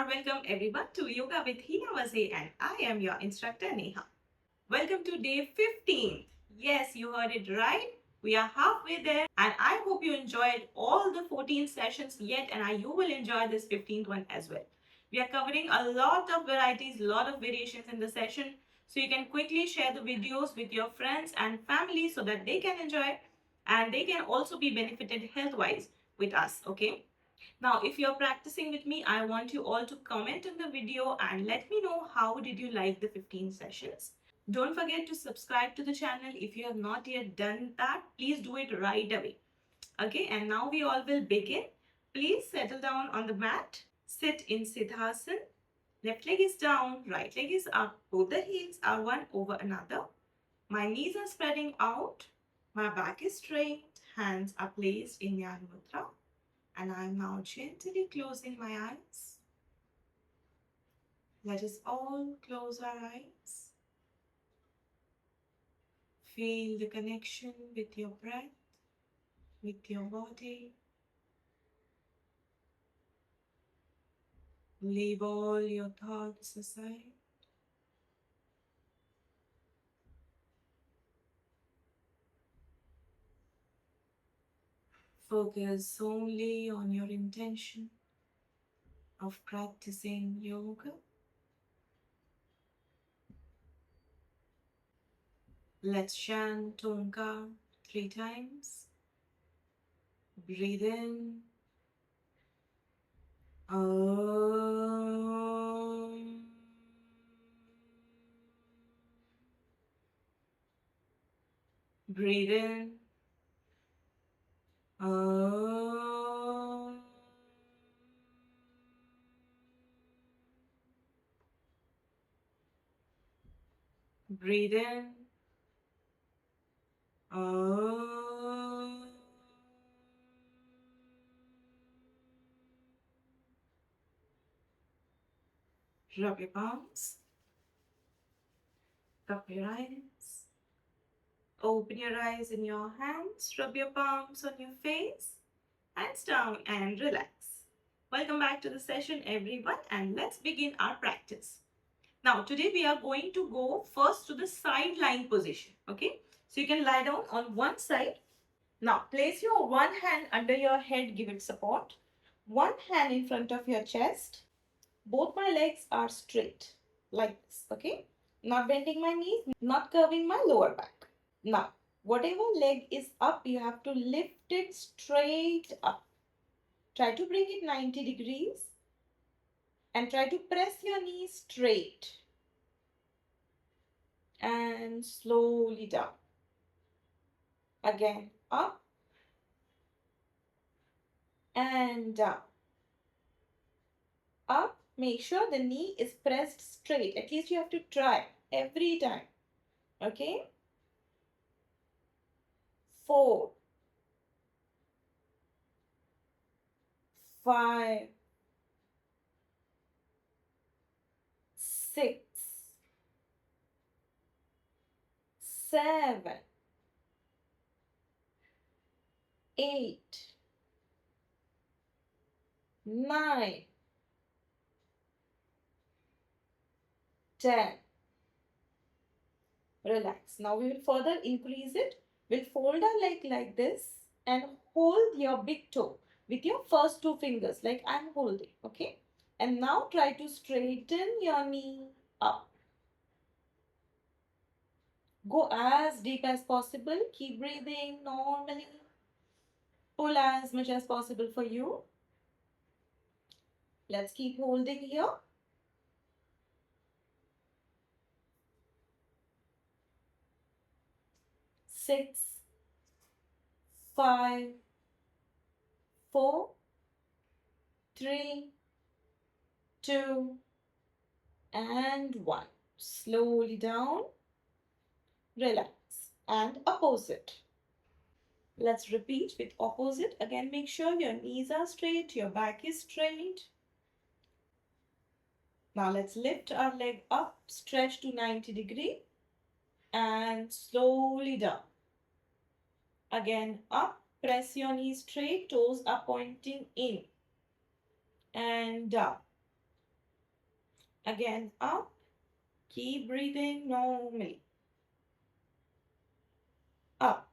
welcome everyone to Yoga with Heena Vaze, and I am your instructor Neha. Welcome to day 15. Yes, you heard it right. We are halfway there, and I hope you enjoyed all the 14 sessions yet, and you will enjoy this 15th one as well. We are covering a lot of varieties, lot of variations in the session, so you can quickly share the videos with your friends and family so that they can enjoy and they can also be benefited health wise with us. Okay. Now, if you're practicing with me, I want you all to comment on the video and let me know how did you like the 15 sessions. Don't forget to subscribe to the channel if you have not yet done that. Please do it right away. Okay, and now we all will begin. Please settle down on the mat. Sit in Siddhasana. Left leg is down, right leg is up. Both the heels are one over another. My knees are spreading out. My back is straight. Hands are placed in Jnana Mudra. And I'm now gently closing my eyes. Let us all close our eyes. Feel the connection with your breath, with your body. Leave all your thoughts aside. Focus only on your intention of practicing yoga. Let's chant Omkar 3 times. Breathe in. Om. Breathe in. Om. Breathe in. Om. Rub your palms. Cup your eyes. Open your eyes in your hands. Rub your palms on your face. Hands down and relax. Welcome back to the session, everyone, and let's begin our practice. Now, today we are going to go first to the side lying position. Okay, so you can lie down on one side. Now, place your one hand under your head, give it support. One hand in front of your chest. Both my legs are straight, like this, okay? Not bending my knees, not curving my lower back. Now, whatever leg is up, you have to lift it straight up. Try to bring it 90 degrees and try to press your knees straight and slowly down. Again, up and down. Up, make sure the knee is pressed straight. At least you have to try every time. Okay? 4, 5, 6, 7, 8, 9, 10. Relax. Now we will further increase it. We'll fold our leg like this and hold your big toe with your first 2 fingers like I'm holding. Okay? And now try to straighten your knee up. Go as deep as possible. Keep breathing normally. Pull as much as possible for you. Let's keep holding here. 6, 5, 4, 3, 2, and 1. Slowly down. Relax. And opposite. Let's repeat with opposite. Again, make sure your knees are straight, your back is straight. Now let's lift our leg up, stretch to 90 degrees and slowly down. Again, up, press your knees straight, toes are pointing in and down. Again, up. Keep breathing normally. Up,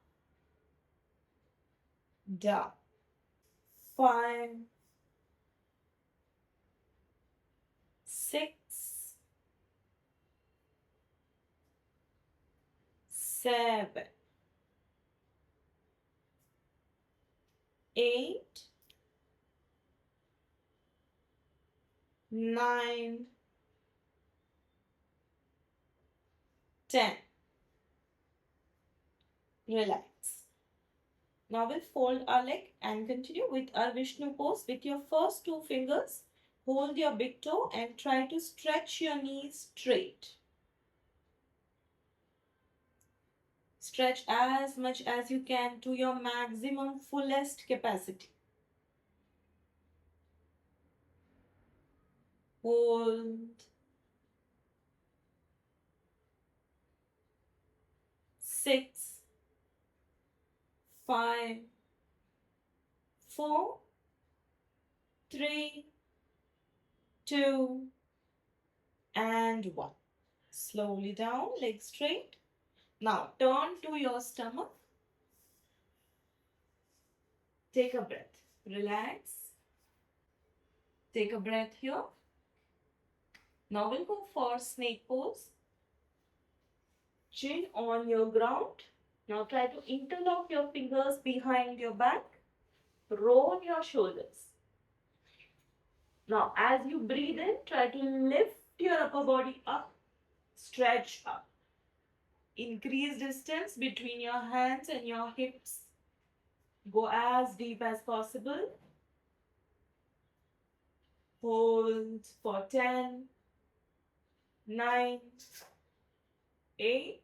down. 5, 6, 7, 8, 9, 10. Relax. Now we'll fold our leg and continue with our Vishnu pose. With your first 2 fingers, hold your big toe and try to stretch your knees straight. Stretch as much as you can to your maximum fullest capacity. Hold. 6, 5, 4, 3, 2, and 1. Slowly down, legs straight. Now turn to your stomach. Take a breath. Relax. Take a breath here. Now we'll go for snake pose. Chin on your ground. Now try to interlock your fingers behind your back. Roll your shoulders. Now as you breathe in, try to lift your upper body up. Stretch up. Increase distance between your hands and your hips. Go as deep as possible. Hold for 10, 9, 8,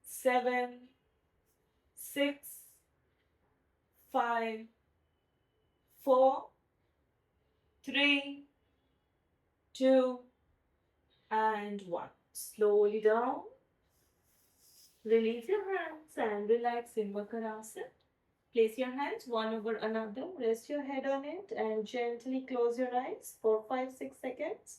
7, 6, 5, 4, 3, 2, and 1. Slowly down. Release your hands and relax in Vakarasana. Place your hands one over another. Rest your head on it and gently close your eyes for 5-6 seconds.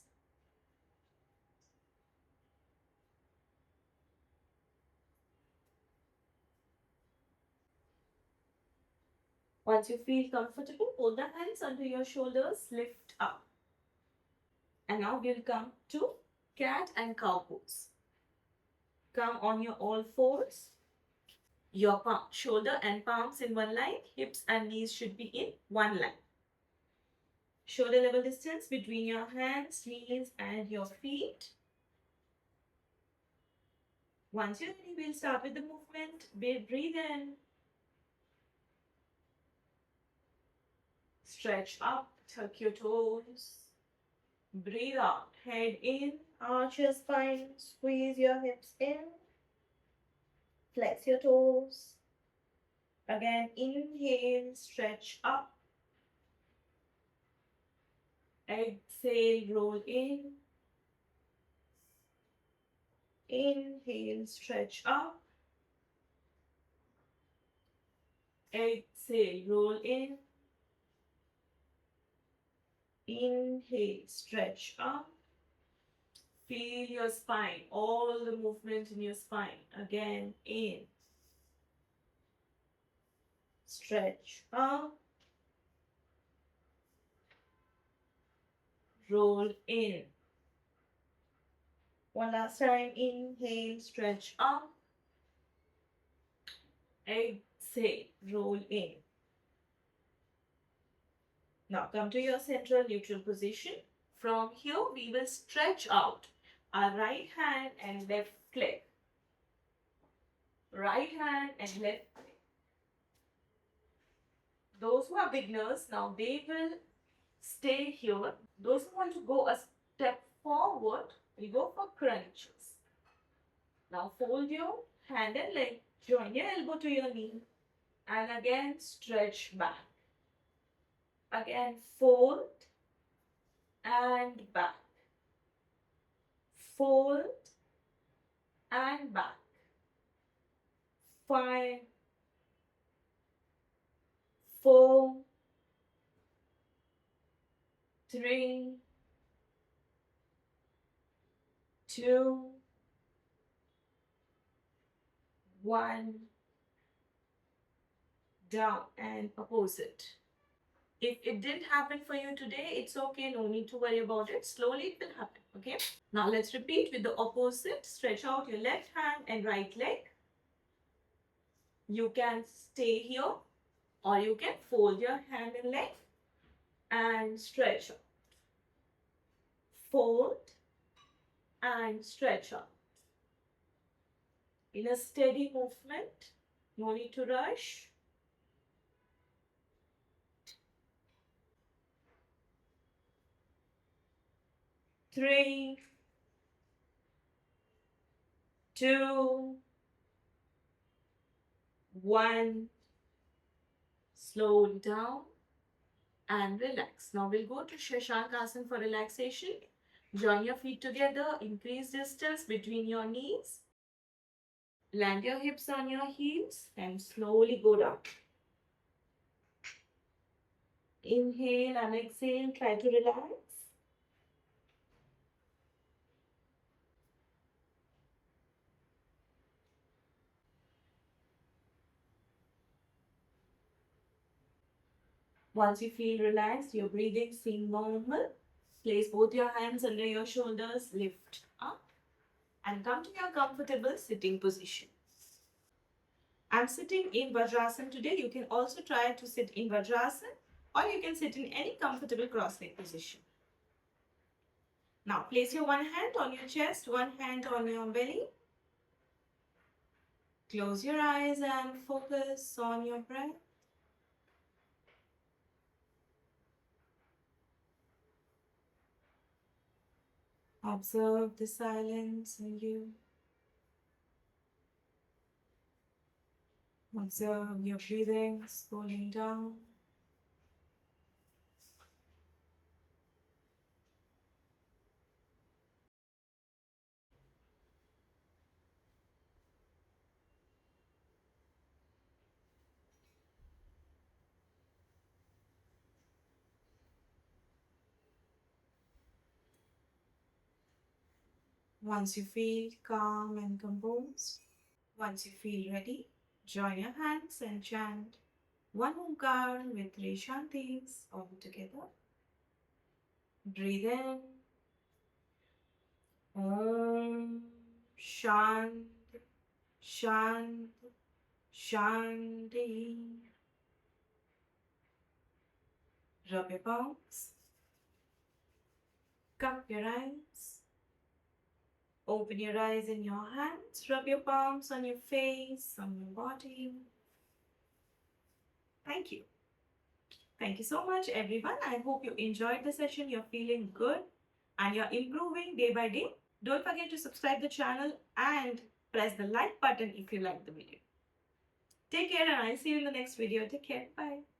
Once you feel comfortable, pull the hands under your shoulders, lift up. And now we'll come to cat and cow pose. Come on your all fours. Your shoulder and palms in one line. Hips and knees should be in one line. Shoulder level distance between your hands, knees, and your feet. Once you're ready, we'll start with the movement. Breathe in. Stretch up, tuck your toes. Breathe out, head in, arch your spine, squeeze your hips in. Flex your toes. Again, inhale, stretch up. Exhale, roll in. Inhale, stretch up. Exhale, roll in. Inhale, stretch up. Feel your spine, all the movement in your spine. Again, in. Stretch up. Roll in. One last time. Inhale, stretch up. Exhale, roll in. Now come to your central neutral position. From here, we will stretch out our right hand and left leg. Right hand and left leg. Those who are beginners, now they will stay here. Those who want to go a step forward, we go for crunches. Now fold your hand and leg. Join your elbow to your knee. And again, stretch back. Again, fold and back. Fold and back. 5, 4, 3, 2, 1, down and opposite. If it didn't happen for you today, it's okay. No need to worry about it. Slowly it will happen. Okay. Now let's repeat with the opposite. Stretch out your left hand and right leg. You can stay here or you can fold your hand and leg and stretch out. Fold and stretch out. In a steady movement. No need to rush. 3, 2, 1. Slow down and relax. Now we'll go to Shashankasana for relaxation. Join your feet together. Increase distance between your knees. Land your hips on your heels and slowly go down. Inhale and exhale. Try to relax. Once you feel relaxed, your breathing seems normal. Place both your hands under your shoulders, lift up, and come to your comfortable sitting position. I'm sitting in Vajrasana today. You can also try to sit in Vajrasana or you can sit in any comfortable cross-leg position. Now place your one hand on your chest, one hand on your belly. Close your eyes and focus on your breath. Observe the silence in you. Observe your breathing slowing down. Once you feel calm and composed, once you feel ready, join your hands and chant one Omkar with three Shantis all together. Breathe in. Om Shanti Shanti Shanti. Rub your palms. Cup your eyes. Open your eyes in your hands. Rub your palms on your face, on your body. Thank you. Thank you so much, everyone. I hope you enjoyed the session. You're feeling good and you're improving day by day. Don't forget to subscribe the channel and press the like button if you like the video. Take care and I'll see you in the next video. Take care. Bye.